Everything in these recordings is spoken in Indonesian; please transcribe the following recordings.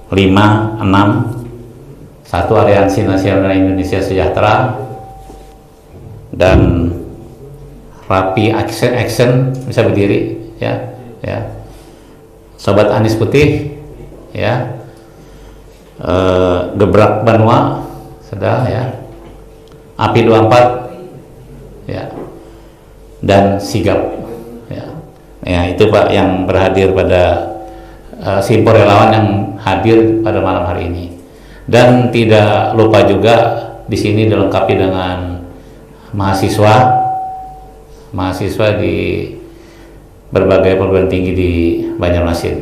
5, 6. Satu, Aliansi Nasional Indonesia Sejahtera, dan Rapi Action bisa berdiri, ya. Sobat Anies Putih, ya. Gebrak Banua sudah, ya. API 24, ya. Dan Sigap, ya. Ya, itu Pak yang berhadir pada simpor relawan yang hadir pada malam hari ini. Dan tidak lupa juga di sini dilengkapi dengan mahasiswa di berbagai perguruan tinggi di Banjarmasin.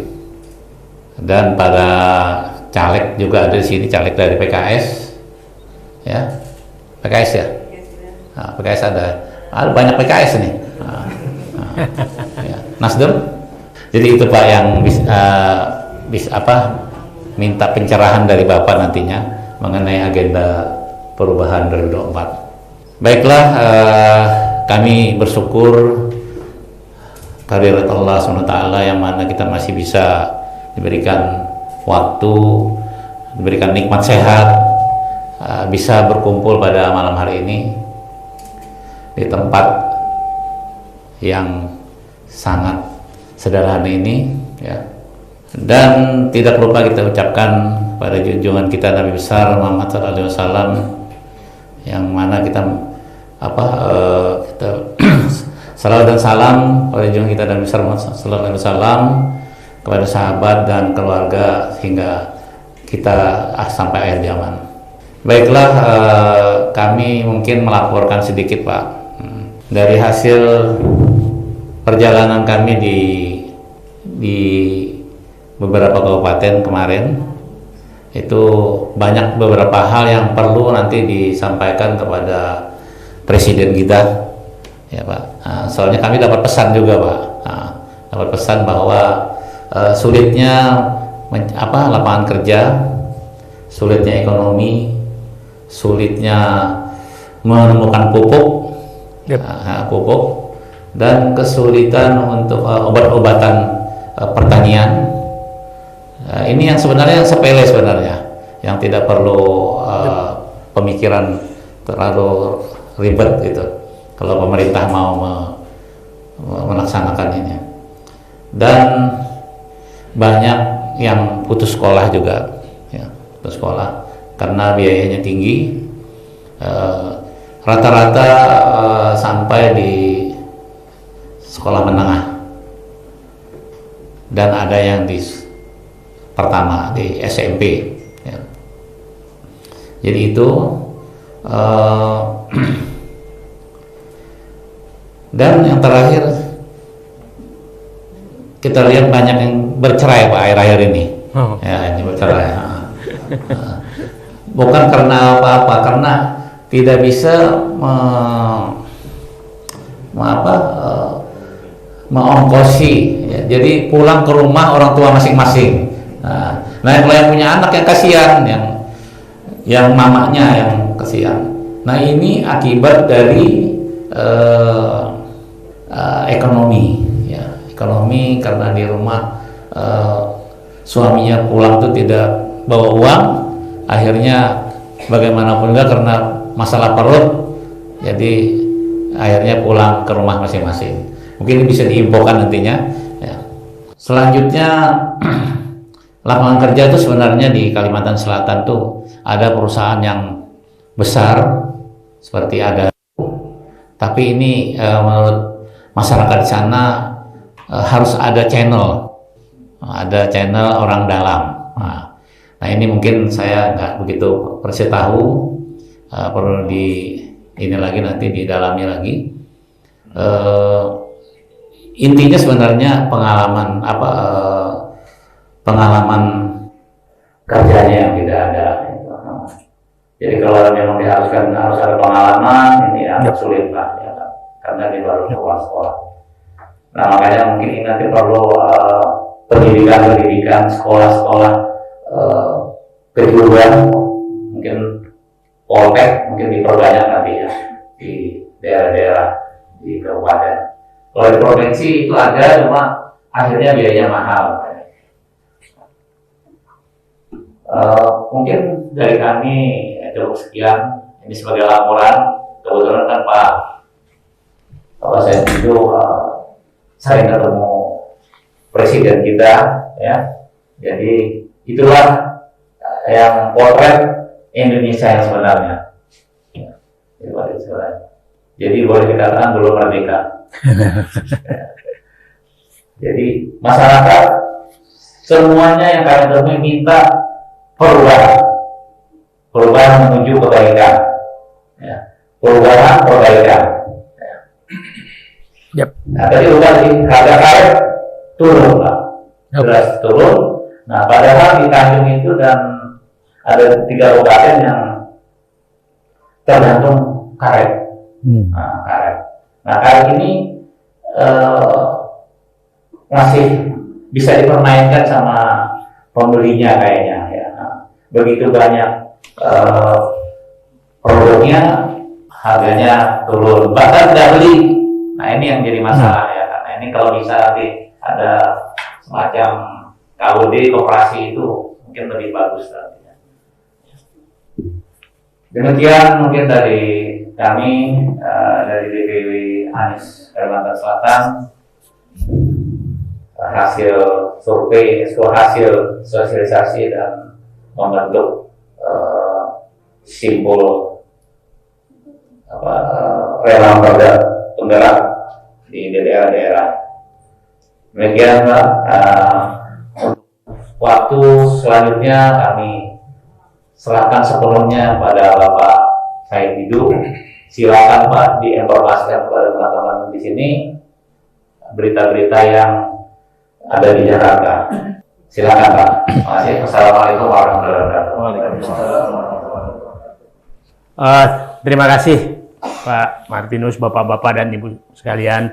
Dan para caleg juga ada di sini, caleg dari PKS, ya. PKS ya. Nah, PKS ada banyak PKS nih. Ya. Nasdem. Jadi itu Pak yang minta pencerahan dari Bapak nantinya mengenai agenda perubahan 2024. Baiklah, kami bersyukur kehadirat Allah SWT yang mana kita masih bisa diberikan waktu, diberikan nikmat sehat, bisa berkumpul pada malam hari ini di tempat yang sangat sederhana ini, ya. Dan tidak lupa kita ucapkan pada junjungan kita Nabi besar Muhammad SAW, yang mana kita salawat dan salam pada junjungan kita Nabi besar Muhammad SAW kepada sahabat dan keluarga hingga kita sampai akhir zaman. Baiklah, kami mungkin melaporkan sedikit Pak dari hasil perjalanan kami di beberapa kabupaten kemarin. Itu banyak beberapa hal yang perlu nanti disampaikan kepada presiden kita, ya Pak. Soalnya kami dapat pesan juga Pak, dapat pesan bahwa sulitnya lapangan kerja, sulitnya ekonomi, sulitnya menemukan pupuk, dan kesulitan untuk obat-obatan pertanian. Ini yang sebenarnya yang sepele sebenarnya, yang tidak perlu pemikiran terlalu ribet gitu kalau pemerintah mau melaksanakan ini. Dan banyak yang putus sekolah juga, ya, putus sekolah karena biayanya tinggi, rata-rata sampai di sekolah menengah, dan ada yang di pertama di SMP, ya. Jadi itu dan yang terakhir kita lihat banyak yang bercerai Pak akhir-akhir ini. Ya, ini bercerai. Bukan karena apa-apa, karena tidak bisa mengongkosi, ya. Jadi pulang ke rumah orang tua masing-masing. Nah, kalau yang punya anak yang kasihan, yang mamanya yang kasihan. Nah, ini akibat dari ekonomi, ya. Ekonomi karena di rumah suaminya pulang tuh tidak bawa uang, akhirnya bagaimanapun juga karena masalah perut, jadi akhirnya pulang ke rumah masing-masing. Mungkin ini bisa diinfokan nantinya, ya. Selanjutnya lapangan kerja itu sebenarnya di Kalimantan Selatan tuh ada perusahaan yang besar seperti ada, tapi ini menurut masyarakat di sana harus ada channel orang dalam. Nah ini mungkin saya nggak begitu persis tahu, perlu ini lagi nanti didalami lagi. Intinya sebenarnya pengalaman kerjanya yang tidak ada. Jadi kalau memang harus ada pengalaman, ini agak sulit Pak, ya, karena dia baru sekolah. Nah makanya mungkin ini nanti perlu pendidikan sekolah-sekolah kejuruan, mungkin poltek mungkin diperbanyak nanti ya di daerah-daerah di kabupaten. Kalau di provinsi itu ada, cuma akhirnya biayanya mahal. Mungkin dari kami cukup sekian. Ini sebagai laporan. Kebetulan kan Pak saya itu sering ketemu presiden kita, ya. Jadi itulah yang potret Indonesia yang sebenarnya. Jadi boleh dikatakan belum merdeka. Jadi masyarakat semuanya yang kami temui minta perubahan menuju kebaikan, ya. Perbaikan. Ya. Yep. Nah, tadi udah harga karet turun, Pak. Jelas turun. Nah, padahal di Tanjung itu dan ada 3 kabupaten yang tergantung karet. Karet. Nah, karet ini masih bisa dipermainkan sama pembelinya kayaknya, ya. Begitu banyak produknya, harganya turun, bahkan tidak beli. Nah, ini yang jadi masalah, ya. Karena ini kalau bisa nanti ada semacam KUD, koperasi itu mungkin lebih bagus nantinya. Demikian mungkin dari kami, dari DPW Anies Kalimantan Selatan, hasil survei, hasil sosialisasi dan membentuk simbol relawan penggerak di daerah-daerah. Demikian, Pak. Waktu selanjutnya kami serahkan sepenuhnya pada Bapak Said Didu. Silakan, Pak, diinformasikan kepada teman-teman di sini berita-berita yang ada di Jakarta. Silakan, Pak. Terima kasih. Assalamualaikum warahmatullahi wabarakatuh. Terima kasih Pak Martinus, Bapak-bapak dan Ibu sekalian.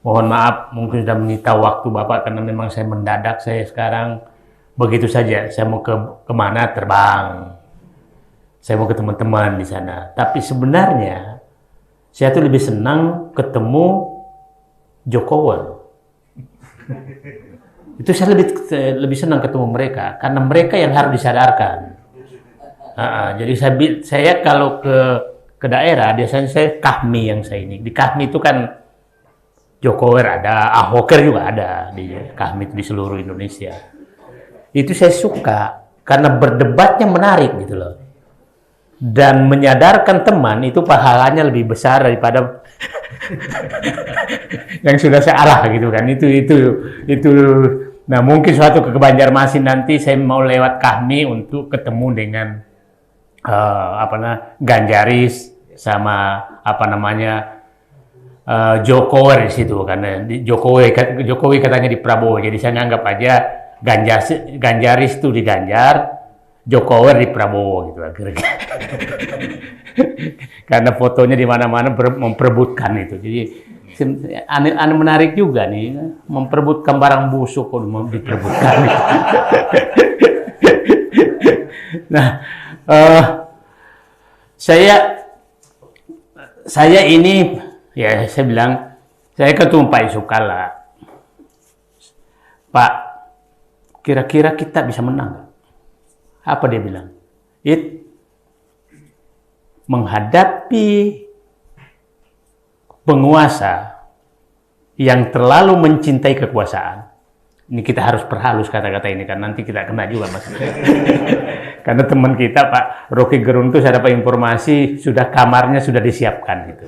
Mohon maaf mungkin sudah menyita waktu Bapak karena memang saya mendadak. Saya sekarang begitu saja. Saya mau kemana terbang. Saya mau ke teman-teman di sana. Tapi sebenarnya saya tuh lebih senang ketemu Jokowi. Itu saya lebih senang ketemu mereka karena mereka yang harus disadarkan. Jadi saya kalau ke daerah biasanya saya Kahmi yang saya ini. Di Kahmi itu kan Jokowi ada, Ahoker juga ada di Kahmi itu di seluruh Indonesia. Itu saya suka karena berdebatnya menarik gitu loh. Dan menyadarkan teman itu pahalanya lebih besar daripada yang sudah saya arah gitu kan. Itu. Nah, mungkin suatu ke Banjarmasin nanti saya mau lewat Kahmi untuk ketemu dengan Ganjaris sama Jokowi di situ karena Jokowi katanya di Prabowo. Jadi saya nganggap aja Ganjaris itu di Ganjar, Jokowi di Prabowo gitu akhirnya. Karena fotonya di mana-mana memperebutkan itu. Jadi aneh menarik juga nih, memperebutkan barang busuk kok diperebutkan. Nah, saya ini ya saya bilang saya ketemu Pak Yusuf Kalla. Pak, kira-kira kita bisa menang? Apa dia bilang? Menghadapi penguasa yang terlalu mencintai kekuasaan. Ini kita harus perhalus kata-kata ini kan nanti kita kena juga Mas. Karena teman kita Pak Rocky Gerung itu saya dapat informasi kamarnya sudah disiapkan gitu.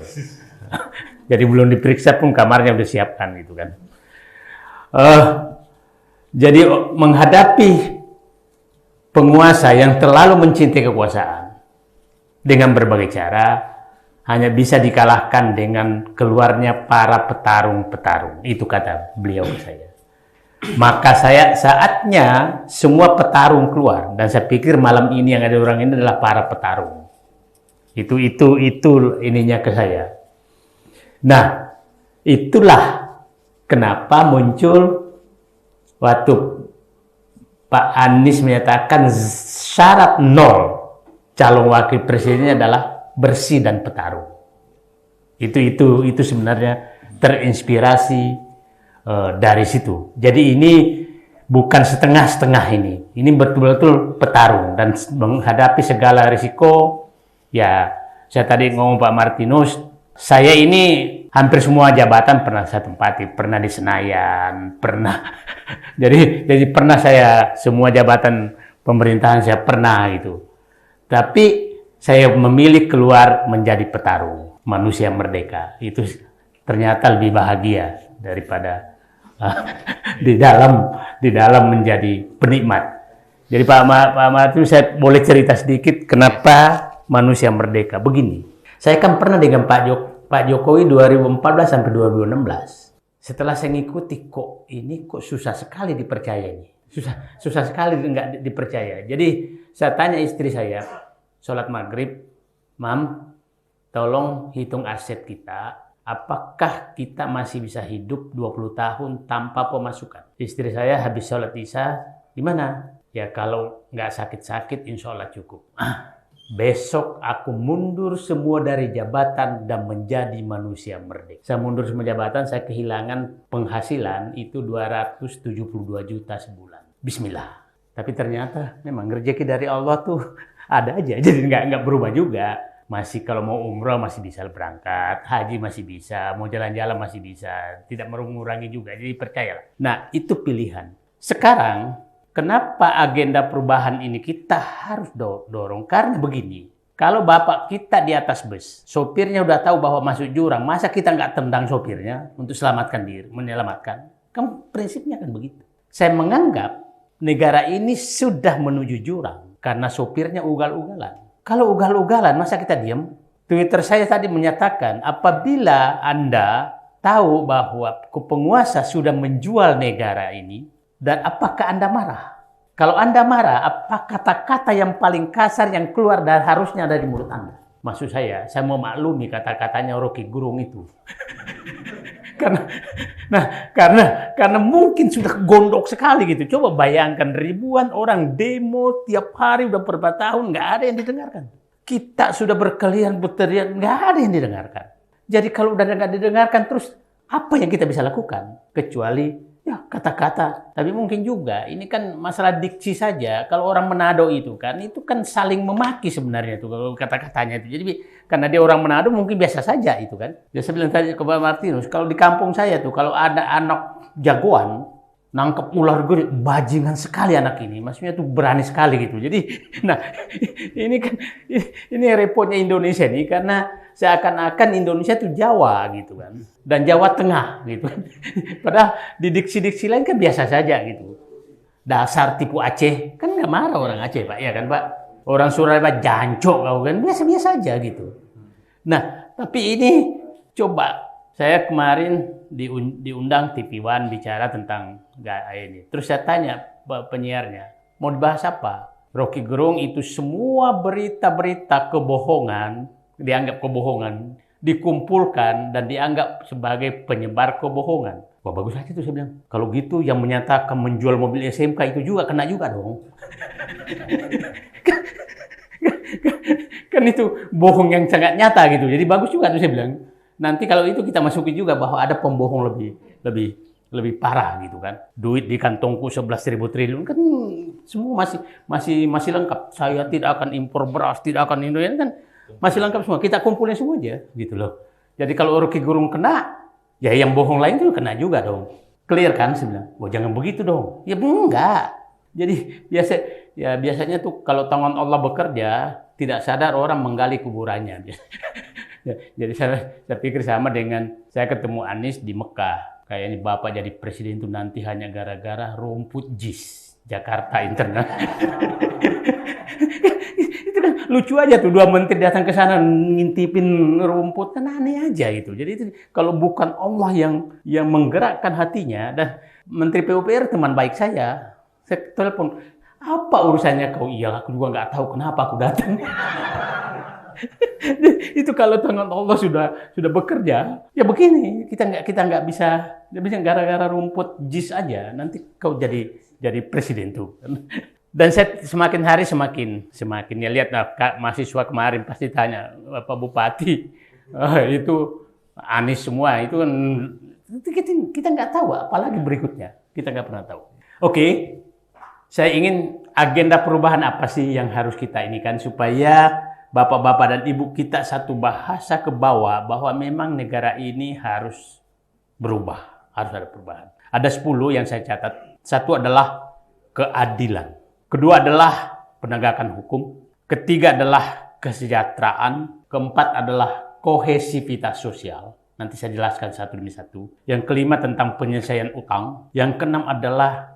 Jadi belum diperiksa pun kamarnya sudah disiapkan gitu kan. Jadi menghadapi penguasa yang terlalu mencintai kekuasaan dengan berbagai cara hanya bisa dikalahkan dengan keluarnya para petarung-petarung. Itu kata beliau ke saya. Maka saatnya semua petarung keluar dan saya pikir malam ini yang ada orang ini adalah para petarung. Itu ininya ke saya. Nah, itulah kenapa muncul waktu Pak Anies menyatakan syarat 0 calon wakil presidennya adalah bersih dan petarung. Itu sebenarnya terinspirasi dari situ. Jadi ini bukan setengah-setengah ini. Ini betul-betul petarung dan menghadapi segala risiko. Ya, saya tadi ngomong Pak Martinus, saya ini hampir semua jabatan pernah saya tempati, pernah di Senayan, pernah. jadi pernah saya semua jabatan pemerintahan saya pernah gitu. Tapi saya memilih keluar menjadi petarung, manusia merdeka. Itu ternyata lebih bahagia daripada di dalam menjadi penikmat. Jadi Pak Martinus, saya boleh cerita sedikit kenapa manusia merdeka begini. Saya kan pernah dengan Pak Jokowi 2014 sampai 2016. Setelah saya ngikuti, kok susah sekali dipercaya ini. Susah sekali nggak dipercaya. Jadi saya tanya istri saya, sholat maghrib, Mam, tolong hitung aset kita. Apakah kita masih bisa hidup 20 tahun tanpa pemasukan? Istri saya habis sholat isya, gimana? Ya kalau nggak sakit-sakit, insya Allah cukup. Besok aku mundur semua dari jabatan dan menjadi manusia merdeka. Saya mundur semua jabatan, saya kehilangan penghasilan itu 272 juta sebulan. Bismillah. Tapi ternyata memang rezeki dari Allah tuh ada aja, jadi nggak berubah juga. Masih kalau mau umrah masih bisa berangkat, haji masih bisa, mau jalan-jalan masih bisa, tidak mengurangi juga. Jadi percayalah. Nah itu pilihan. Sekarang kenapa agenda perubahan ini kita harus dorong? Karena begini, kalau bapak kita di atas bus, sopirnya udah tahu bahwa masuk jurang, masa kita nggak tendang sopirnya untuk selamatkan diri, menyelamatkan? Kan prinsipnya kan begitu. Saya menganggap negara ini sudah menuju jurang karena sopirnya ugal-ugalan. Kalau ugal-ugalan, masa kita diam? Twitter saya tadi menyatakan, apabila Anda tahu bahwa penguasa sudah menjual negara ini, dan apakah Anda marah? Kalau Anda marah, apa kata-kata yang paling kasar yang keluar dan harusnya dari mulut Anda? Maksud saya mau maklumi kata-katanya Rocky Gerung itu. karena mungkin sudah gondok sekali gitu. Coba bayangkan ribuan orang demo tiap hari udah berapa tahun, nggak ada yang didengarkan. Kita sudah berkeliaran berteriak, nggak ada yang didengarkan. Jadi kalau udah nggak didengarkan terus, apa yang kita bisa lakukan? Kecuali ya kata-kata. Tapi mungkin juga ini kan masalah diksi saja. Kalau orang Manado itu kan saling memaki sebenarnya tuh kalau kata-katanya itu. Jadi karena dia orang Manado mungkin biasa saja itu kan. Biasa bilang tadi ke Pak Martinus, kalau di kampung saya tuh kalau ada anak jagoan nangkep ular gede, bajingan sekali anak ini. Maksudnya tuh berani sekali gitu. Jadi nah ini repotnya Indonesia nih karena seakan-akan Indonesia itu Jawa gitu kan. Dan Jawa Tengah gitu. Padahal di diksi-diksi lain kan biasa saja gitu. Dasar tipu Aceh, kan nggak marah orang Aceh Pak, ya kan Pak? Orang Surabaya jancok kau kan, biasa-biasa aja gitu. Nah, tapi ini coba, saya kemarin diundang TV One bicara tentang ini. Terus saya tanya penyiarnya, mau dibahas apa? Rocky Gerung itu semua berita-berita kebohongan, dianggap kebohongan, dikumpulkan dan dianggap sebagai penyebar kebohongan. Wah bagus aja tuh saya bilang. Kalau gitu yang menyatakan menjual mobil SMK itu juga kena juga dong. Kan itu bohong yang sangat nyata gitu. Jadi bagus juga tuh saya bilang. Nanti kalau itu kita masukin juga bahwa ada pembohong lebih parah gitu kan. Duit di kantongku 11.000 triliun kan semua masih lengkap. Saya tidak akan impor beras, tidak akan Indonesia kan. Masih lengkap semua, kita kumpulin semua aja gitu loh. Jadi kalau Rocky Gerung kena, ya yang bohong lain itu kena juga dong. Clear kan? Saya bilang, oh jangan begitu dong. Ya enggak. Jadi biasanya tuh kalau tangan Allah bekerja, tidak sadar orang menggali kuburannya. Jadi saya pikir sama dengan saya ketemu Anies di Mekah. Kayaknya Bapak jadi presiden itu nanti hanya gara-gara rumput JIS, Jakarta Internal. Lucu aja tuh dua menteri datang ke sana ngintipin rumput, kan aneh aja gitu. Jadi itu kalau bukan Allah yang menggerakkan hatinya, dan Menteri PUPR teman baik saya telepon, apa urusannya kau? Iya, aku juga nggak tahu kenapa aku datang. Itu kalau tangan Allah sudah bekerja, ya begini kita nggak bisa gara-gara rumput JIS aja nanti kau jadi presiden tuh. Dan saya semakin hari semakin ya lihat mahasiswa kemarin pasti tanya Pak Bupati itu Anies semua itu kan kita nggak tahu apalagi berikutnya kita nggak pernah tahu. Oke, saya ingin agenda perubahan apa sih yang harus kita ini kan supaya bapak-bapak dan ibu kita satu bahasa ke bawah bahwa memang negara ini harus berubah, harus ada perubahan. Ada 10 yang saya catat. Satu adalah keadilan. Kedua adalah penegakan hukum. Ketiga adalah kesejahteraan. Keempat adalah kohesivitas sosial. Nanti saya jelaskan satu demi satu. Yang kelima tentang penyelesaian utang. Yang keenam adalah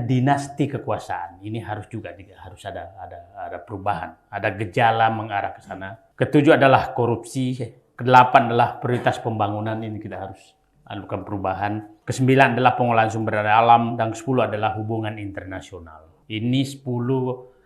dinasti kekuasaan. Ini harus juga harus ada perubahan, ada gejala mengarah ke sana. Ketujuh adalah korupsi. Kedelapan adalah prioritas pembangunan. Ini kita harus lakukan perubahan. Kesembilan adalah pengolahan sumber daya alam dan ke-10 adalah hubungan internasional. Ini 10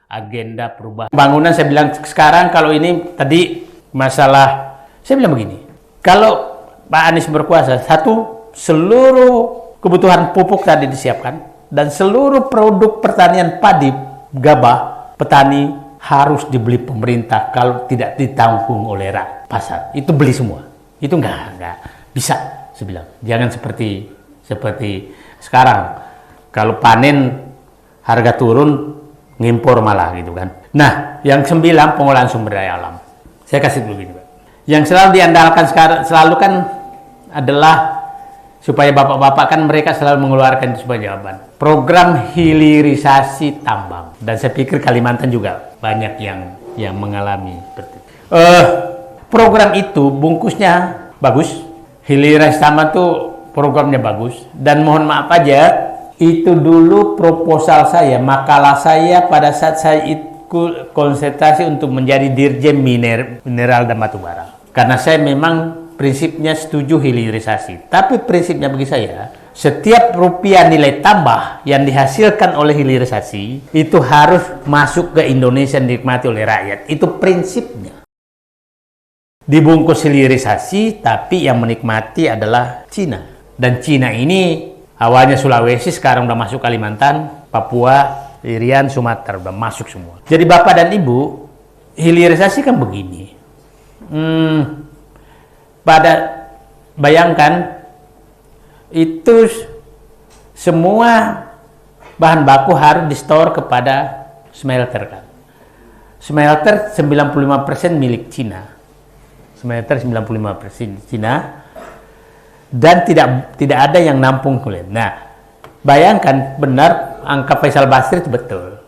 agenda perubahan. Pembangunan saya bilang sekarang kalau ini tadi masalah saya bilang begini. Kalau Pak Anies berkuasa, satu seluruh kebutuhan pupuk tadi disiapkan dan seluruh produk pertanian padi gabah petani harus dibeli pemerintah kalau tidak ditanggung oleh rakyat pasar. Itu beli semua. Itu enggak bisa saya bilang. Jangan seperti sekarang. Kalau panen harga turun ngimpor malah gitu kan. Nah, yang 9 pengolahan sumber daya alam. Saya kasih dulu gini, Pak. Yang selalu diandalkan sekarang selalu kan adalah supaya bapak-bapak kan mereka selalu mengeluarkan itu sebagai jawaban. Program hilirisasi tambang. Dan saya pikir Kalimantan juga banyak yang mengalami seperti itu. Program itu bungkusnya bagus. Hilirisasi tambang itu programnya bagus. Dan mohon maaf aja, itu dulu proposal saya, makalah saya pada saat saya ikut konsentrasi untuk menjadi Dirjen Mineral dan Batubara. Karena saya memang prinsipnya setuju hilirisasi. Tapi prinsipnya bagi saya, setiap rupiah nilai tambah yang dihasilkan oleh hilirisasi itu harus masuk ke Indonesia dan dinikmati oleh rakyat. Itu prinsipnya. Dibungkus hilirisasi, tapi yang menikmati adalah Cina. Dan Cina ini awalnya Sulawesi, sekarang udah masuk Kalimantan, Papua, Irian, Sumatera, udah masuk semua. Jadi Bapak dan Ibu, hilirisasi kan begini. Bayangkan itu semua bahan baku harus di-store kepada smelter kan. Smelter 95% milik Cina. Smelter 95% Cina dan tidak ada yang nampung kulit. Nah, bayangkan benar angka Faisal Basri itu betul.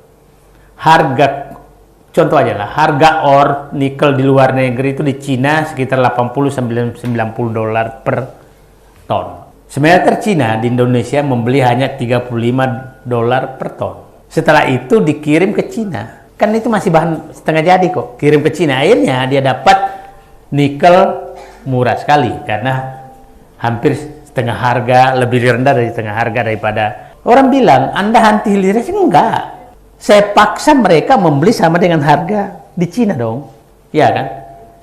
Contoh aja lah, harga ore nikel di luar negeri itu di Cina sekitar 80-90 dolar per ton. Smelter Cina di Indonesia membeli hanya 35 dolar per ton. Setelah itu dikirim ke Cina. Kan itu masih bahan setengah jadi kok. Kirim ke Cina, akhirnya dia dapat nikel murah sekali. Karena hampir setengah harga, lebih rendah dari setengah harga daripada. Orang bilang, Anda anti hilirisasi? Enggak. Saya paksa mereka membeli sama dengan harga di Cina dong. Ya kan?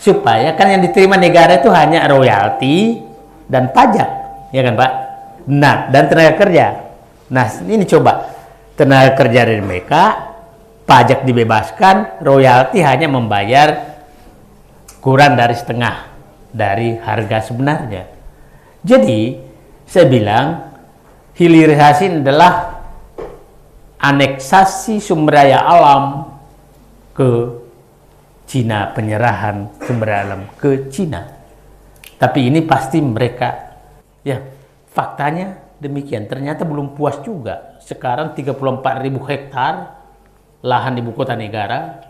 Supaya kan yang diterima negara itu hanya royalti dan pajak. Ya kan, Pak? Nah, dan tenaga kerja. Nah, ini coba. Tenaga kerja dari mereka, pajak dibebaskan, royalti hanya membayar kurang dari setengah dari harga sebenarnya. Jadi, saya bilang, hilirisasi adalah aneksasi sumber daya alam ke Cina, penyerahan sumber daya alam ke Cina. Tapi ini pasti mereka, ya faktanya demikian. Ternyata belum puas juga. Sekarang 34.000 hektar lahan ibu kota negara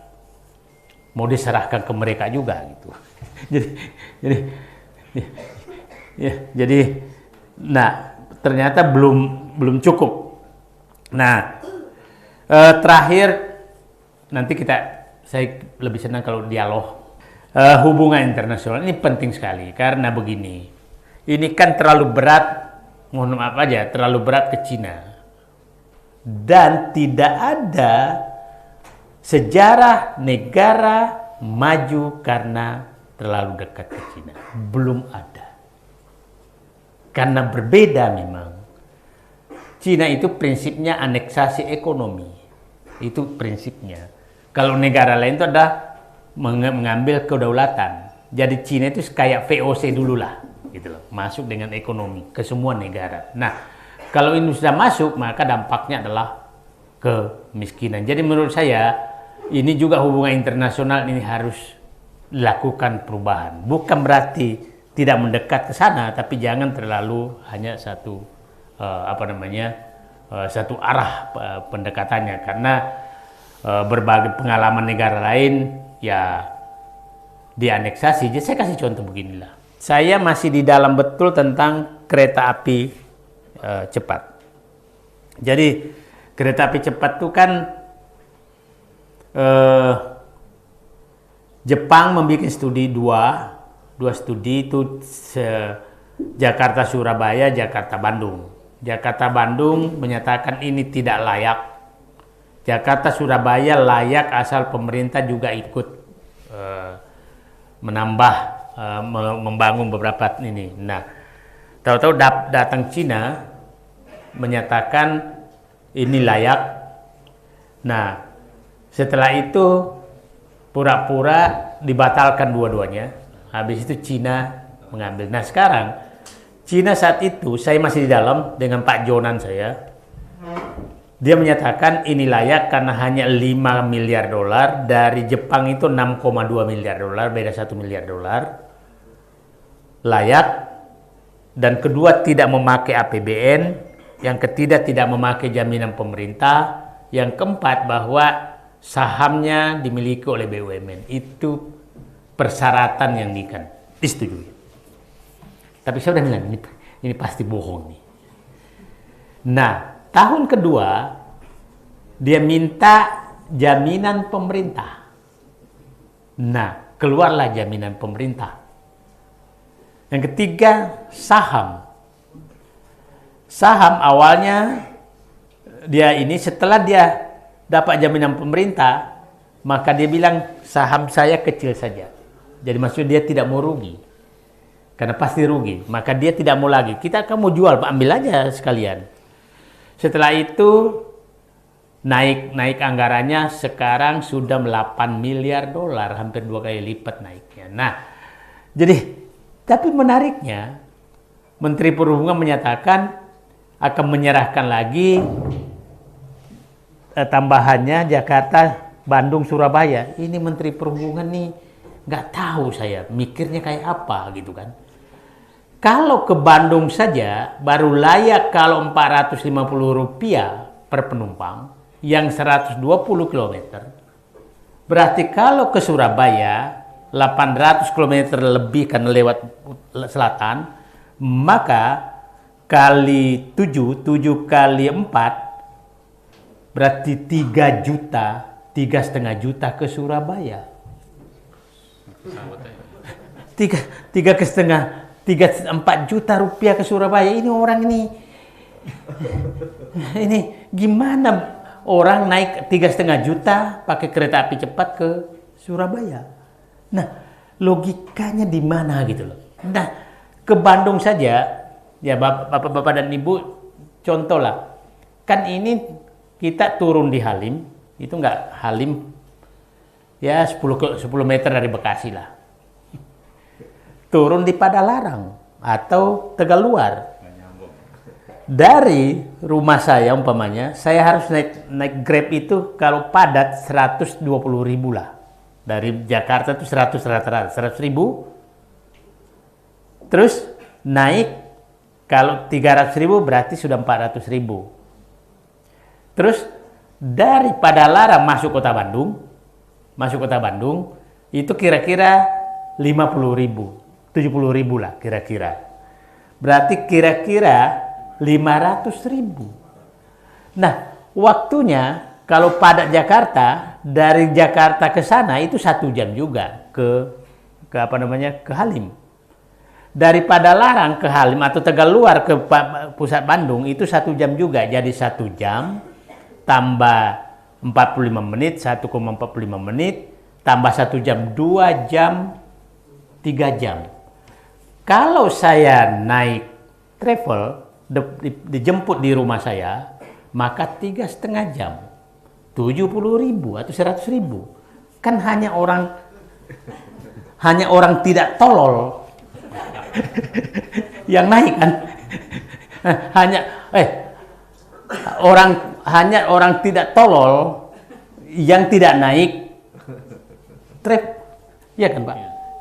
mau diserahkan ke mereka juga gitu. Jadi, nah ternyata belum cukup. Nah, terakhir nanti saya lebih senang kalau dialog. Hubungan internasional ini penting sekali karena begini, ini kan terlalu berat, mohon maaf aja, terlalu berat ke Cina dan tidak ada sejarah negara maju karena terlalu dekat ke Cina, belum ada. Karena berbeda memang. Cina itu prinsipnya aneksasi ekonomi. Itu prinsipnya. Kalau negara lain itu ada mengambil kedaulatan. Jadi Cina itu kayak VOC dulu lah, gitu loh. Masuk dengan ekonomi ke semua negara. Nah, Kalau ini sudah masuk, maka dampaknya adalah kemiskinan. Jadi menurut saya, ini juga hubungan internasional ini harus dilakukan perubahan. Bukan berarti tidak mendekat ke sana, tapi jangan terlalu hanya satu satu arah pendekatannya. Karena berbagai pengalaman negara lain ya dianeksasi. Jadi saya kasih contoh beginilah. Saya masih di dalam betul tentang kereta api cepat. Jadi kereta api cepat itu kan Jepang membuat studi dua studi itu Jakarta Surabaya, Jakarta Bandung. Jakarta Bandung menyatakan ini tidak layak. Jakarta Surabaya layak asal pemerintah juga ikut menambah membangun beberapa ini. Nah, tahu-tahu datang Cina menyatakan ini layak. Nah, setelah itu pura-pura dibatalkan dua-duanya. Habis itu Cina mengambil. Nah, sekarang Cina saat itu saya masih di dalam dengan Pak Jonan saya. Dia menyatakan ini layak karena hanya 5 miliar dolar. Dari Jepang itu 6,2 miliar dolar, beda 1 miliar dolar. Layak. Dan kedua tidak memakai APBN. Yang ketiga tidak memakai jaminan pemerintah. Yang keempat bahwa sahamnya dimiliki oleh BUMN. Itu persyaratan yang disetujui. Tapi saya udah bilang ini pasti bohong nih. Nah, tahun kedua dia minta jaminan pemerintah. Nah, keluarlah jaminan pemerintah. Yang ketiga saham. Saham awalnya dia ini setelah dia dapat jaminan pemerintah, maka dia bilang saham saya kecil saja. Jadi maksudnya dia tidak mau rugi. Karena pasti rugi. Maka dia tidak mau lagi. Kita akan mau jual, ambil aja sekalian. Setelah itu naik anggarannya sekarang sudah 8 miliar dolar, hampir 2 kali lipat naiknya. Nah, jadi tapi menariknya Menteri Perhubungan menyatakan akan menyerahkan lagi tambahannya Jakarta, Bandung, Surabaya. Ini Menteri Perhubungan nih nggak tahu saya mikirnya kayak apa gitu kan. Kalau ke Bandung saja baru layak kalau Rp450 per penumpang yang 120 km. Berarti kalau ke Surabaya 800 km lebih karena lewat selatan, maka kali 7 kali 4 berarti 3 juta, 3,5 juta ke Surabaya. 4 juta rupiah ke Surabaya. Ini orang ini gimana orang naik 3,5 juta pakai kereta api cepat ke Surabaya? Nah, logikanya di mana gitu loh. Nah, ke Bandung saja ya Bapak dan Ibu, contoh lah. Kan ini kita turun di Halim, itu enggak Halim ya 10 meter dari Bekasi lah. Turun di Padalarang atau Tegaluar. Dari rumah saya umpamanya, saya harus naik Grab itu kalau padat 120.000 lah. Dari Jakarta itu 100 ribu. Terus naik kalau 300.000 berarti sudah 400.000. Terus dari Padalarang masuk kota Bandung itu kira-kira 50.000. 70.000 lah kira-kira. Berarti kira-kira 500.000. Nah, waktunya kalau padat Jakarta dari Jakarta ke sana itu 1 jam juga ke Halim. Dari Padalarang ke Halim atau Tegaluar ke pusat Bandung itu 1 jam juga. Jadi 1 jam tambah 45 menit, 1,45 menit tambah 1 jam, 2 jam, 3 jam. Kalau saya naik travel, dijemput di rumah saya, maka 3,5 jam. 70.000 atau 100.000. Kan hanya orang tidak tolol yang naik kan. hanya orang tidak tolol yang tidak naik trip, ya kan Pak?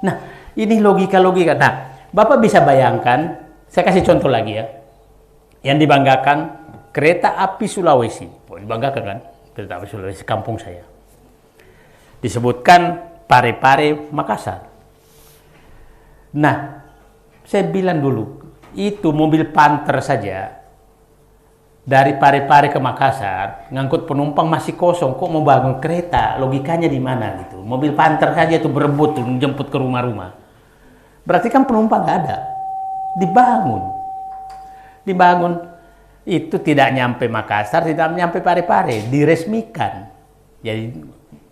Nah, ini logika-logika. Nah, Bapak bisa bayangkan, saya kasih contoh lagi ya, yang dibanggakan kereta api Sulawesi, dibanggakan kan, kereta api Sulawesi, kampung saya. Disebutkan Pare-Pare Makassar. Nah, saya bilang dulu, itu mobil Panther saja, dari Pare-Pare ke Makassar, ngangkut penumpang masih kosong, kok mau bangun kereta? Logikanya di mana gitu? Mobil Panther saja itu berebut tuh, jemput ke rumah-rumah. Berarti kan penumpang nggak ada. Dibangun. Itu tidak nyampe Makassar, tidak nyampe Pare-Pare, diresmikan. Jadi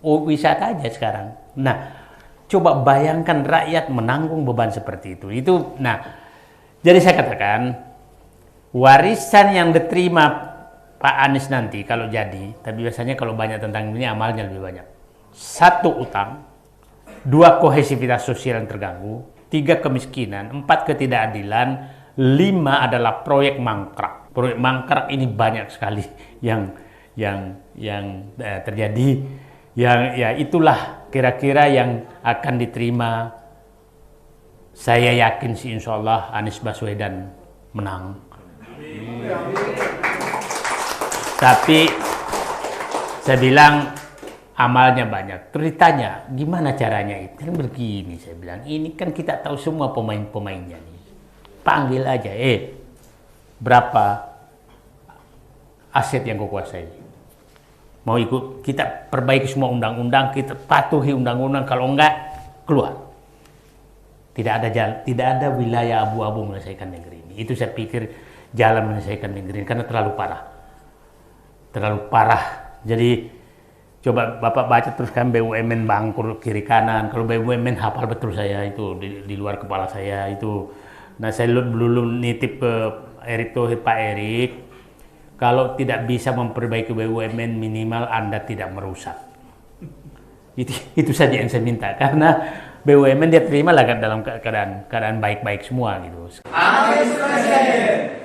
wisata aja sekarang. Nah, coba bayangkan rakyat menanggung beban seperti itu. Nah, jadi saya katakan, warisan yang diterima Pak Anies nanti kalau jadi, tapi biasanya kalau banyak tentang ini amalnya lebih banyak. 1, utang. 2, kohesivitas sosial yang terganggu. 3, kemiskinan. 4, ketidakadilan. 5 adalah proyek mangkrak. Proyek mangkrak ini banyak sekali yang terjadi. Yang ya itulah kira-kira yang akan diterima. Saya yakin sih insya Allah Anies Baswedan menang. Tapi saya bilang amalnya banyak. Terus ditanya gimana caranya itu? Kan begini saya bilang, ini kan kita tahu semua pemain-pemainnya nih. Panggil aja, berapa aset yang kau kuasai? Mau ikut, kita perbaiki semua undang-undang, kita patuhi undang-undang, kalau enggak keluar. Tidak ada wilayah abu-abu menyelesaikan negeri ini. Itu saya pikir jalan menyelesaikan negeri ini, karena terlalu parah. Jadi coba Bapak baca terus kan, BUMN bangkrut kiri kanan. Kalau BUMN hafal betul saya itu, di luar kepala saya itu. Nah, saya belum nitip ke Erick Thohir, Pak Erick, kalau tidak bisa memperbaiki BUMN, minimal Anda tidak merusak. Itu saja yang saya minta, karena BUMN dia terima lah dalam keadaan baik-baik semua gitu. Anies Presiden.